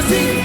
Assalamualaikum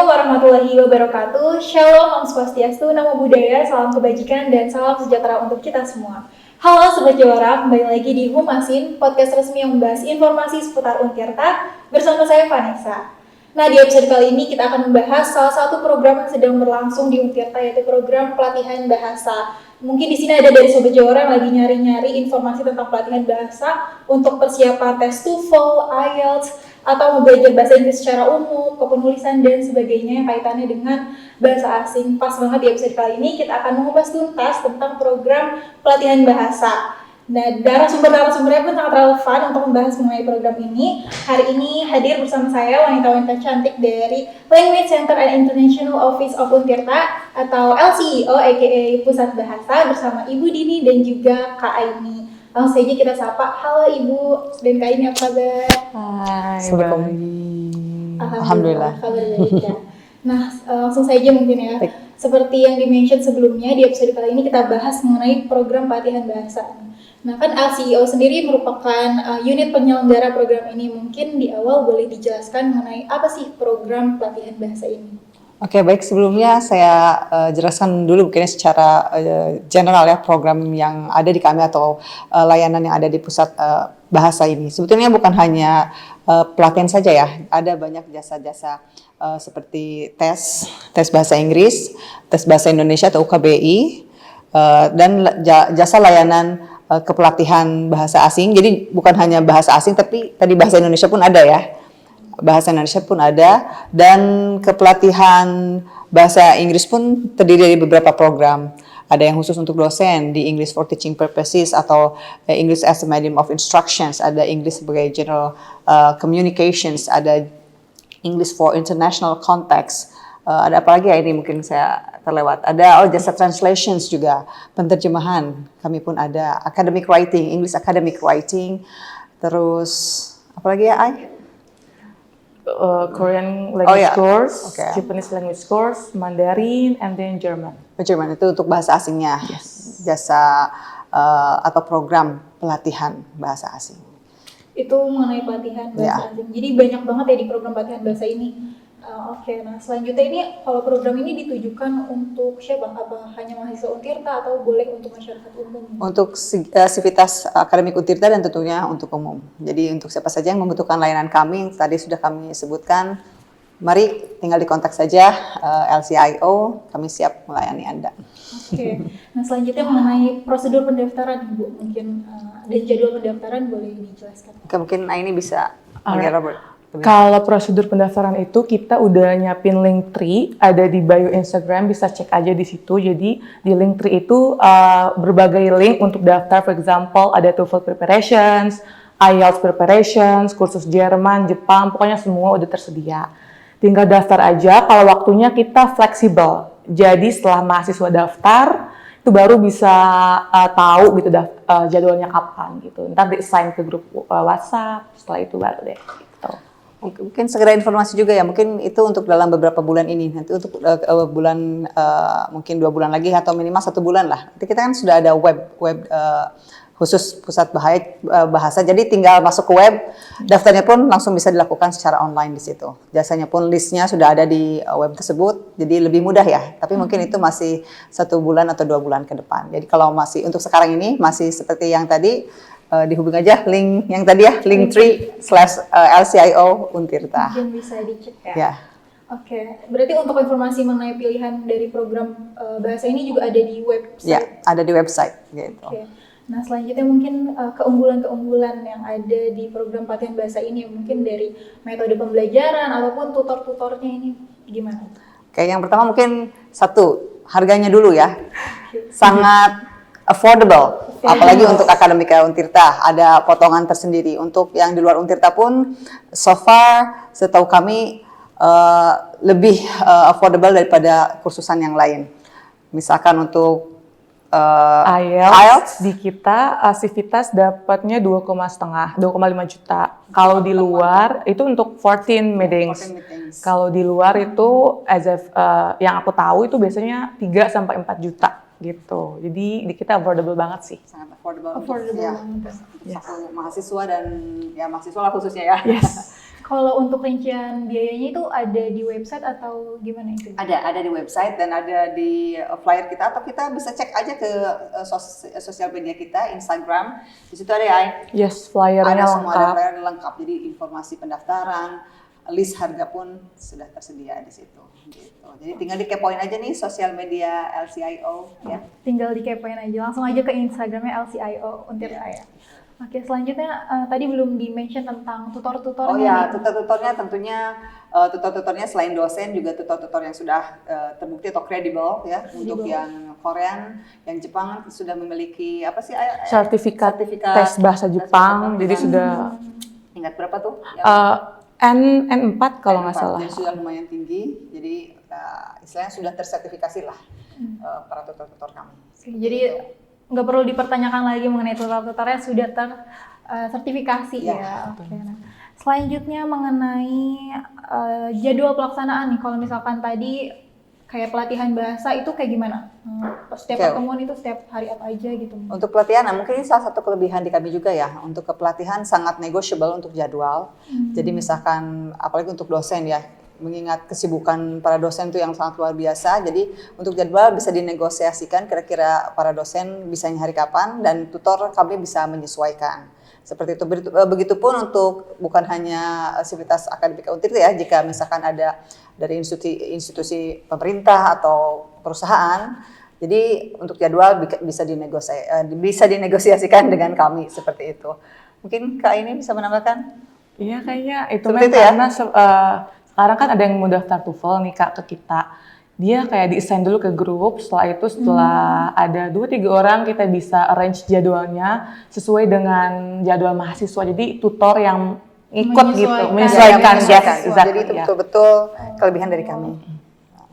warahmatullahi wabarakatuh. Shalom, Om Swastiastu, Namo Buddhaya, salam kebajikan dan salam sejahtera untuk kita semua. Halo Sobat Jawara, kembali lagi di Humasin, podcast resmi yang membahas informasi seputar Untirta bersama saya Vanessa. Nah, di episode kali ini kita akan membahas salah satu program yang sedang berlangsung di Untirta, yaitu program pelatihan bahasa. Mungkin di sini ada dari Sobat Jawara yang lagi nyari-nyari informasi tentang pelatihan bahasa untuk persiapan tes TOEFL, IELTS, atau mau belajar bahasa Inggris secara umum, kepenulisan dan sebagainya yang kaitannya dengan bahasa asing. Pas banget di episode kali ini kita akan mengupas tuntas tentang program pelatihan bahasa. Nah, narasumbernya pun sangat relevan untuk membahas mengenai program ini. Hari ini hadir bersama saya wanita-wanita cantik dari Language Center and International Office of Untirta atau LCEO aka Pusat Bahasa bersama Ibu Dini dan juga Kak Aini. Langsung saja kita sapa. Halo Ibu dan Kak Aini, apa kabar? Hai, Alhamdulillah. Kabar baik ya. Nah, langsung saja mungkin ya. Baik. Seperti yang di-mention sebelumnya, di episode kali ini kita bahas mengenai program pelatihan bahasa. Nah, kan LCEO sendiri merupakan unit penyelenggara program ini. Mungkin di awal boleh dijelaskan mengenai apa sih program pelatihan bahasa ini? Oke, baik. Sebelumnya saya jelaskan dulu mungkin secara general ya program yang ada di kami atau layanan yang ada di pusat bahasa ini. Sebetulnya bukan hanya pelatihan saja ya, ada banyak jasa-jasa seperti tes bahasa Inggris, tes bahasa Indonesia atau UKBI, dan jasa layanan kepelatihan bahasa asing. Jadi bukan hanya bahasa asing, tapi tadi bahasa Indonesia pun ada ya. Bahasa Indonesia pun ada, dan kepelatihan bahasa Inggris pun terdiri dari beberapa program. Ada yang khusus untuk dosen di English for Teaching Purposes atau English as a Medium of Instructions, ada English sebagai General Communications, ada English for International Context. Ada apa lagi ya, ini mungkin saya terlewat. Ada jasa translations juga, penterjemahan. Kami pun ada academic writing, English academic writing. Terus apa lagi ya, Ai? Korean language course, Japanese language course, Mandarin, and then German. Jerman itu untuk bahasa asingnya. Yes. Jasa atau program pelatihan bahasa asing. Itu mengenai pelatihan bahasa asing. Jadi banyak banget ya di program pelatihan bahasa ini. Oke, nah selanjutnya ini kalau program ini ditujukan untuk siapa? Apa hanya mahasiswa Untirta atau boleh untuk masyarakat umum? Untuk sivitas akademik Untirta dan tentunya untuk umum. Jadi untuk siapa saja yang membutuhkan layanan kami, tadi sudah kami sebutkan, mari tinggal dikontak saja LCIO, kami siap melayani Anda. Oke, nah selanjutnya mengenai prosedur pendaftaran Ibu, mungkin dan jadwal pendaftaran boleh dijelaskan? Oke, mungkin ini bisa panggil Robert. Kalau prosedur pendaftaran itu kita udah nyiapin Linktree, ada di bio Instagram, bisa cek aja di situ. Jadi di Linktree itu berbagai link untuk daftar, for example ada TOEFL preparations, IELTS preparations, kursus Jerman, Jepang, pokoknya semua udah tersedia. Tinggal daftar aja, kalau waktunya kita fleksibel. Jadi setelah mahasiswa daftar, itu baru bisa tahu gitu jadwalnya kapan gitu. Ntar di-assign ke grup WhatsApp, setelah itu baru deh. Gitu. Mungkin segera informasi juga ya, mungkin itu untuk dalam beberapa bulan ini, nanti untuk bulan mungkin 2 bulan lagi atau minimal 1 bulan lah. Nanti kita kan sudah ada web khusus pusat bahasa, jadi tinggal masuk ke web, daftarnya pun langsung bisa dilakukan secara online di situ. Jasanya pun listnya sudah ada di web tersebut, jadi lebih mudah ya. Tapi mungkin itu masih 1 bulan atau 2 bulan ke depan. Jadi kalau masih untuk sekarang ini masih seperti yang tadi, dihubungi aja link yang tadi ya, linktree/LCIO Untirta. Mungkin bisa dicek ya. Ya. Oke, berarti untuk informasi mengenai pilihan dari program bahasa ini juga ada di website? Ya, ada di website gitu. Oke. Nah selanjutnya mungkin keunggulan-keunggulan yang ada di program pelatihan bahasa ini, mungkin dari metode pembelajaran ataupun tutor-tutornya ini gimana? Oke, yang pertama mungkin harganya dulu ya. Sangat affordable. Apalagi untuk akademika Untirta, ada potongan tersendiri. Untuk yang di luar Untirta pun, so far setahu kami lebih affordable daripada kursusan yang lain. Misalkan untuk IELTS di kita Civitas dapatnya 2,5 juta. Kalau di luar itu untuk 14 meetings. Kalau di luar itu yang aku tahu itu biasanya 3 sampai 4 juta gitu. Jadi di kita affordable banget sih. Sangat affordable, Affordable untuk banget. satu mahasiswa dan ya mahasiswa lah khususnya ya. Yes. Kalau untuk rincian biayanya itu ada di website atau gimana itu? Ada di website dan ada di flyer kita, atau kita bisa cek aja ke sosial media kita, Instagram. Di situ ada ya. Yes, flyernya Ada semua, ada lengkap. flyer lengkap. Jadi informasi pendaftaran, list harga pun sudah tersedia di situ. Gitu. Jadi tinggal dikepoin aja nih sosial media LCIO ya. Tinggal dikepoin aja, langsung aja ke Instagramnya LCIO Untirta ya. Oke, selanjutnya tadi belum di-mention tentang tutor-tutornya. Oh ya, nih. tutor-tutornya tentunya tutor-tutornya selain dosen juga tutor-tutor yang sudah terbukti atau kredibel ya. Untuk yang Korean, yang Jepang sudah memiliki apa sih? Sertifikat tes bahasa Jepang. Jadi sudah tingkat berapa tuh? N4 kalau nggak salah. Jadi sudah lumayan tinggi. Jadi istilahnya sudah tersertifikasi lah para tutor-tutor kami. Jadi nggak perlu dipertanyakan lagi mengenai tutor-tutornya, sudah tersertifikasi ya. Oke. Nah, selanjutnya mengenai jadwal pelaksanaan nih, kalau misalkan tadi kayak pelatihan bahasa itu kayak gimana? Setiap pertemuan itu setiap hari apa aja gitu? Untuk pelatihan, mungkin ini salah satu kelebihan di kami juga ya. Untuk pelatihan sangat negotiable untuk jadwal. Jadi misalkan, apalagi untuk dosen ya, mengingat kesibukan para dosen itu yang sangat luar biasa. Jadi untuk jadwal bisa dinegosiasikan kira-kira para dosen bisanya hari kapan, dan tutor kami bisa menyesuaikan. Seperti itu. Begitupun untuk bukan hanya Civitas Akademika Untirta ya, jika misalkan ada dari institusi pemerintah atau perusahaan, jadi untuk jadwal bisa dinegosiasikan dengan kami seperti itu. Mungkin Kak ini bisa menambahkan? Iya kayaknya itu Seperti kan itu ya? karena sekarang kan ada yang mau daftar TOEFL nih Kak ke kita. Dia kayak di-assign dulu ke grup, setelah ada 2-3 orang kita bisa arrange jadwalnya sesuai dengan jadwal mahasiswa. Jadi tutor yang ikut gitu, menyesuaikan. Jadi Exactly, itu ya. betul-betul kelebihan dari kami.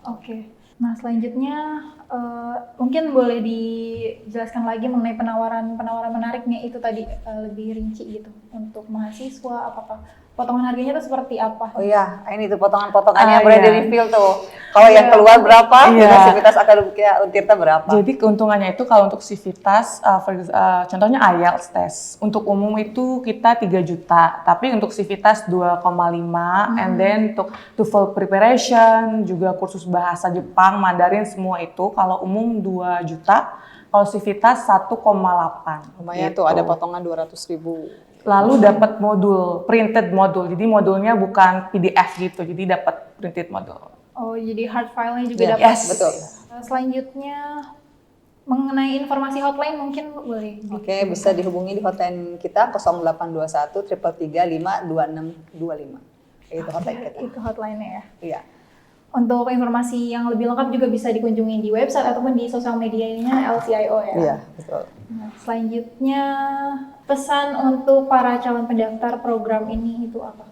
Oke. Nah, selanjutnya mungkin boleh dijelaskan lagi mengenai penawaran menariknya itu tadi, lebih rinci gitu untuk mahasiswa, apakah potongan harganya itu seperti apa? Oh iya, ini tuh potongan-potongannya boleh iya. di-reveal tuh. Kalau yang keluar berapa, Iya. Civitas Akademika Untirta berapa? Jadi keuntungannya itu kalau untuk Civitas, contohnya IELTS tes. Untuk umum itu kita 3 juta, tapi untuk Civitas 2,5, and then untuk TOEFL preparation, juga kursus bahasa Jepang, Mandarin, semua itu kalau umum 2 juta, kalau Civitas 1,8. Lumayan gitu. tuh, ada potongan 200.000. Lalu dapat modul, printed modul, jadi modulnya bukan PDF gitu, jadi dapat printed modul. Oh, jadi hard file-nya juga Iya, dapat. yes. Betul. Selanjutnya mengenai informasi hotline mungkin boleh. Oke, bisa dihubungi di hotline kita 0821 333 52625. Itu hotline kita. Itu hotline-nya ya. Iya. Untuk informasi yang lebih lengkap juga bisa dikunjungi di website ataupun di sosial medianya LCIO ya. Iya, betul. Nah, selanjutnya pesan untuk para calon pendaftar program ini itu apa?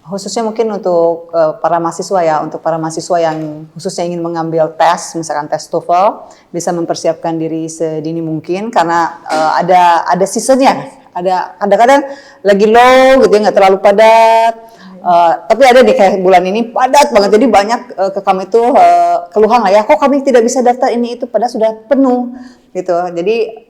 Khususnya mungkin untuk para mahasiswa ya, untuk para mahasiswa yang khususnya ingin mengambil tes, misalkan tes TOEFL, bisa mempersiapkan diri sedini mungkin karena ada seasonnya. Ada kadang-kadang lagi low gitu ya, nggak terlalu padat. Tapi ada nih kayak bulan ini padat banget, jadi banyak ke kami tuh keluhan lah ya, kok kami tidak bisa daftar ini itu padahal sudah penuh gitu. Jadi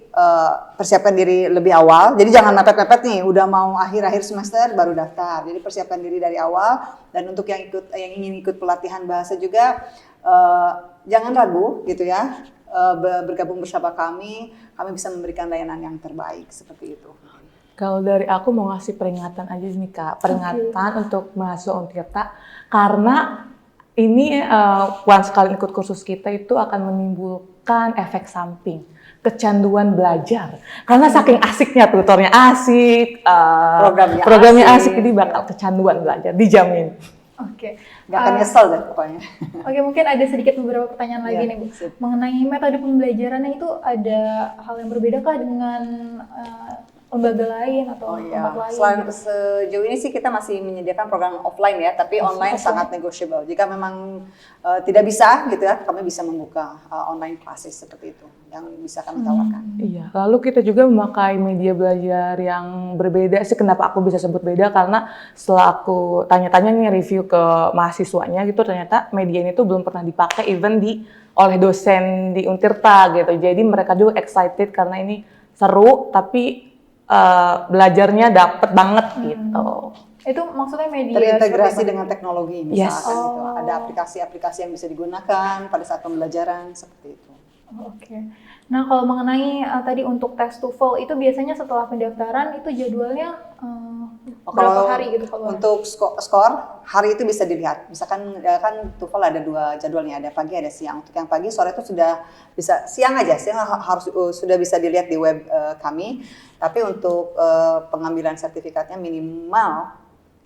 persiapkan diri lebih awal, jadi jangan mepet-mepet nih, udah mau akhir-akhir semester baru daftar. Jadi persiapkan diri dari awal, dan untuk yang ingin ikut pelatihan bahasa juga jangan ragu gitu ya, bergabung bersama kami bisa memberikan layanan yang terbaik seperti itu. Kalau dari aku mau ngasih peringatan aja nih Kak, peringatan untuk mahasiswa Untirta, karena ini once kalian ikut kursus kita itu akan menimbulkan efek samping, kecanduan belajar. Karena saking asiknya tutornya asik, programnya asik, jadi bakal kecanduan belajar, dijamin. Oke. Gak akan nyesel deh pokoknya. Oke, mungkin ada sedikit beberapa pertanyaan lagi Ya, nih Bu. Mengenai metode pembelajarannya itu ada hal yang berbeda kah dengan lembaga lain atau tempat lain? Sejauh ini sih kita masih menyediakan program offline ya, tapi online sangat negotiable. Jika memang tidak bisa gitu ya, kami bisa membuka online classes seperti itu yang bisa kami tawarkan. Iya, lalu kita juga memakai media belajar yang berbeda sih. Kenapa aku bisa sebut beda? Karena setelah aku tanya-tanya nih review ke mahasiswanya gitu, ternyata media ini tuh belum pernah dipakai even oleh dosen di Untirta gitu. Jadi mereka juga excited karena ini seru, tapi belajarnya dapet banget gitu. Itu maksudnya media Terintegrasi dengan teknologi misalkan Yes. gitu. Ada aplikasi-aplikasi yang bisa digunakan pada saat pembelajaran seperti itu. Oke. Nah, kalau mengenai tadi untuk tes TOEFL itu biasanya setelah pendaftaran itu jadwalnya berapa hari gitu kalau untuk skor hari itu bisa dilihat. Misalkan kan TOEFL ada 2 jadwalnya, ada pagi ada siang. Untuk yang pagi sore itu sudah bisa siang harus sudah bisa dilihat di web kami. Tapi untuk pengambilan sertifikatnya minimal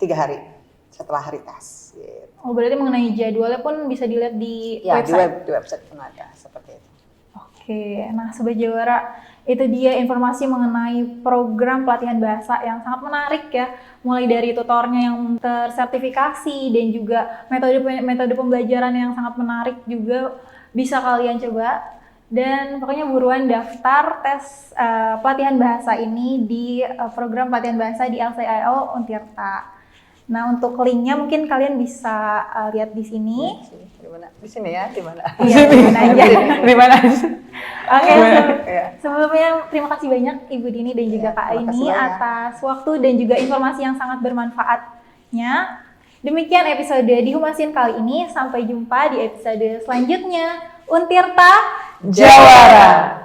3 hari setelah hari tes. Gitu. Oh, berarti mengenai jadwalnya pun bisa dilihat di Ya, website? di website pun ada seperti itu. Oke, nah Sobat Jawara, itu dia informasi mengenai program pelatihan bahasa yang sangat menarik ya. Mulai dari tutornya yang tersertifikasi dan juga metode pembelajaran yang sangat menarik juga bisa kalian coba. Dan pokoknya buruan daftar tes pelatihan bahasa ini di program pelatihan bahasa di LCIO Untirta. Nah, untuk linknya mungkin kalian bisa lihat di sini. Di mana? Di sini ya, di mana? Iya, di mana aja. Di mana aja? Oke, Iya. sebelumnya terima kasih banyak Ibu Dini dan juga Iya, Kak terima kasih Aini banyak. atas waktu dan juga informasi yang sangat bermanfaatnya. Demikian episode di Humasin kali ini. Sampai jumpa di episode selanjutnya. Untirta Jawara.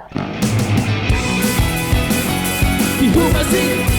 Humasi,